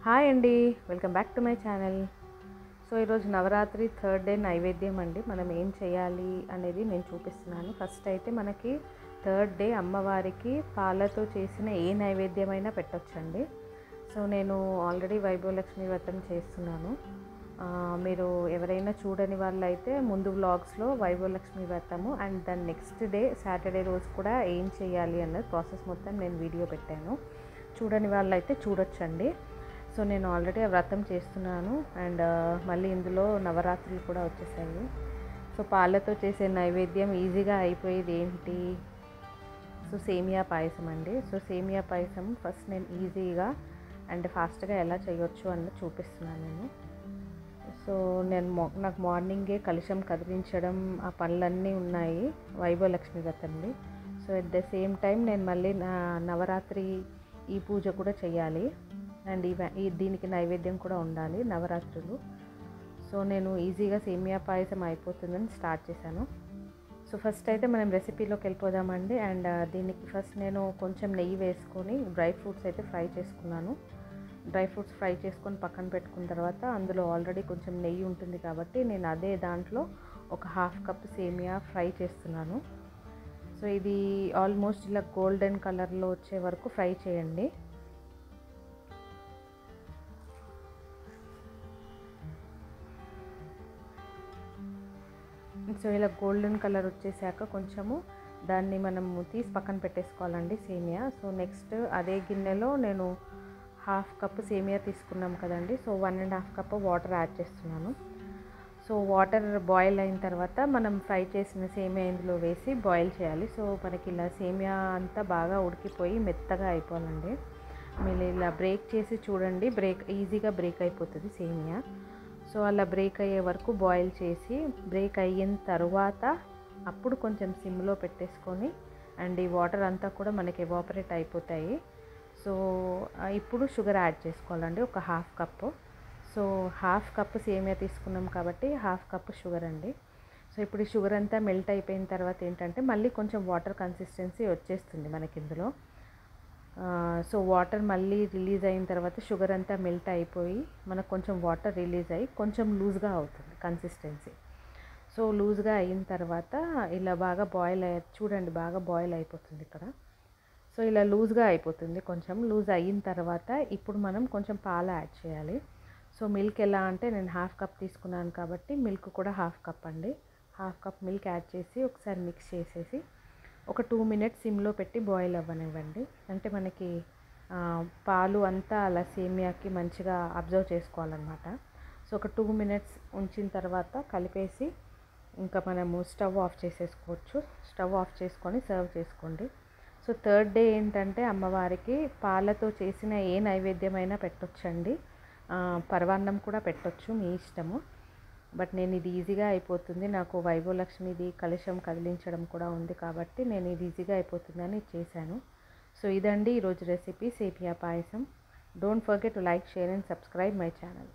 Hi అండి, welcome back to my channel. So ఈరోజు Navratri third day నైవేద్యం అండి. మనం ఏం చేయాలి అనేది నేను చూపిస్తున్నాను. ఫస్ట్ అయితే మనకి థర్డ్ డే అమ్మవారికి పాలతో చేసిన ఏ నైవేద్యమైనా పెట్టొచ్చండి. సో నేను ఆల్రెడీ వైభవలక్ష్మి వ్రతం చేస్తున్నాను. మీరు ఎవరైనా చూడని వాళ్ళైతే ముందు వ్లాగ్స్లో వైభవలక్ష్మి వ్రతము అండ్ దాని నెక్స్ట్ డే సాటర్డే రోజు కూడా ఏం చేయాలి అన్నది ప్రాసెస్ మొత్తం నేను వీడియో పెట్టాను. చూడని వాళ్ళైతే చూడొచ్చండి. సో నేను ఆల్రెడీ ఆ వ్రతం చేస్తున్నాను అండ్ మళ్ళీ ఇందులో నవరాత్రులు కూడా వచ్చేసాయి. సో పాలతో చేసే నైవేద్యం ఈజీగా అయిపోయేది ఏంటి? సో సేమియా పాయసం అండి. సో సేమియా పాయసం ఫస్ట్ నేను ఈజీగా అండ్ ఫాస్ట్గా ఎలా చేయొచ్చు అన్నది చూపిస్తున్నాను నేను. సో నాకు మార్నింగే కలశం కదిలించడం ఆ పనులన్నీ ఉన్నాయి వైభవలక్ష్మి వ్రతండి. So at the same time నేను మళ్ళీ నవరాత్రి ఈ పూజ కూడా చేయాలి అండ్ దీనికి నైవేద్యం కూడా ఉండాలి నవరాత్రులు. సో నేను ఈజీగా సేమియా పాయసం అయిపోతుందని స్టార్ట్ చేశాను. సో ఫస్ట్ అయితే మనం రెసిపీలోకి వెళ్ళిపోదామండి. అండ్ దీనికి ఫస్ట్ నేను కొంచెం నెయ్యి వేసుకొని డ్రై ఫ్రూట్స్ అయితే ఫ్రై చేసుకున్నాను. డ్రై ఫ్రూట్స్ ఫ్రై చేసుకొని పక్కన పెట్టుకున్న తర్వాత అందులో ఆల్రెడీ కొంచెం నెయ్యి ఉంటుంది కాబట్టి నేను అదే దాంట్లో ఒక 1/2 కప్ సేమియా ఫ్రై చేస్తున్నాను. సో ఇది ఆల్మోస్ట్ ఇలా గోల్డెన్ కలర్లో వచ్చే వరకు ఫ్రై చేయండి. సో ఇలా గోల్డెన్ కలర్ వచ్చేసాక కొంచెము దాన్ని మనము తీసి పక్కన పెట్టేసుకోవాలండి సేమియా. సో నెక్స్ట్ అదే గిన్నెలో నేను 1/2 కప్ సేమియా తీసుకున్నాం కదండి. సో 1.5 కప్ వాటర్ యాడ్ చేస్తున్నాను. సో వాటర్ బాయిల్ అయిన తర్వాత మనం ఫ్రై చేసిన సేమియా ఇందులో వేసి బాయిల్ చేయాలి. సో మనకి ఇలా సేమియా అంతా బాగా ఉడికిపోయి మెత్తగా అయిపోవాలండి. మీరు ఇలా బ్రేక్ చేసి చూడండి, ఈజీగా బ్రేక్ అయిపోతుంది సేమియా. సో అలా బ్రేక్ అయ్యే వరకు బాయిల్ చేసి బ్రేక్ అయిన తర్వాత అప్పుడు కొంచెం సిమ్లో పెట్టేసుకొని అండ్ ఈ వాటర్ అంతా కూడా మనకి ఎవాపరేట్ అయిపోతాయి. సో ఇప్పుడు షుగర్ యాడ్ చేసుకోవాలండి, ఒక 1/2 కప్పు. సో 1/2 కప్పు సేమియా తీసుకున్నాం కాబట్టి 1/2 కప్పు షుగర్ అండి. సో ఇప్పుడు ఈ షుగర్ అంతా మెల్ట్ అయిపోయిన తర్వాత ఏంటంటే మళ్ళీ కొంచెం వాటర్ కన్సిస్టెన్సీ వచ్చేస్తుంది మనకి ఇందులో. సో వాటర్ మళ్ళీ రిలీజ్ అయిన తర్వాత షుగర్ అంతా మెల్ట్ అయిపోయి మనకు కొంచెం వాటర్ రిలీజ్ అయ్యి కొంచెం లూజ్గా అవుతుంది కన్సిస్టెన్సీ. సో లూజ్గా అయిన తర్వాత ఇలా బాగా చూడండి బాగా బాయిల్ అయిపోతుంది ఇక్కడ. సో ఇలా లూజ్గా అయిపోతుంది, కొంచెం లూజ్ అయిన తర్వాత ఇప్పుడు మనం కొంచెం పాలు యాడ్ చేయాలి. సో మిల్క్ ఎలా అంటే నేను 1/2 కప్ తీసుకున్నాను కాబట్టి మిల్క్ కూడా 1/2 కప్ అండి. 1/2 కప్ మిల్క్ యాడ్ చేసి ఒకసారి మిక్స్ చేసేసి ఒక 2 మినిట్స్ సిమ్లో పెట్టి బాయిల్ అవ్వనివ్వండి. అంటే మనకి పాలు అంతా అలా సేమియాకి మంచిగా అబ్జర్వ్ చేసుకోవాలన్నమాట. సో ఒక 2 మినిట్స్ ఉంచిన తర్వాత కలిపేసి ఇంకా మనము స్టవ్ ఆఫ్ చేసేసుకోవచ్చు. స్టవ్ ఆఫ్ చేసుకొని సర్వ్ చేసుకోండి. సో థర్డ్ డే ఏంటంటే అమ్మవారికి పాలతో చేసిన ఏ నైవేద్యమైనా పెట్టొచ్చండి. పరవాన్నం కూడా పెట్టొచ్చు, మీ ఇష్టము. బట్ నేను ఇది ఈజీగా అయిపోతుంది, నాకు వైభవలక్ష్మిది కలశం కదిలించడం కూడా ఉంది కాబట్టి నేను ఇది ఈజీగా అయిపోతుందని చేశాను. సో ఇదండి ఈరోజు recipe semiya payasam. Don't forget to like, share and subscribe my channel.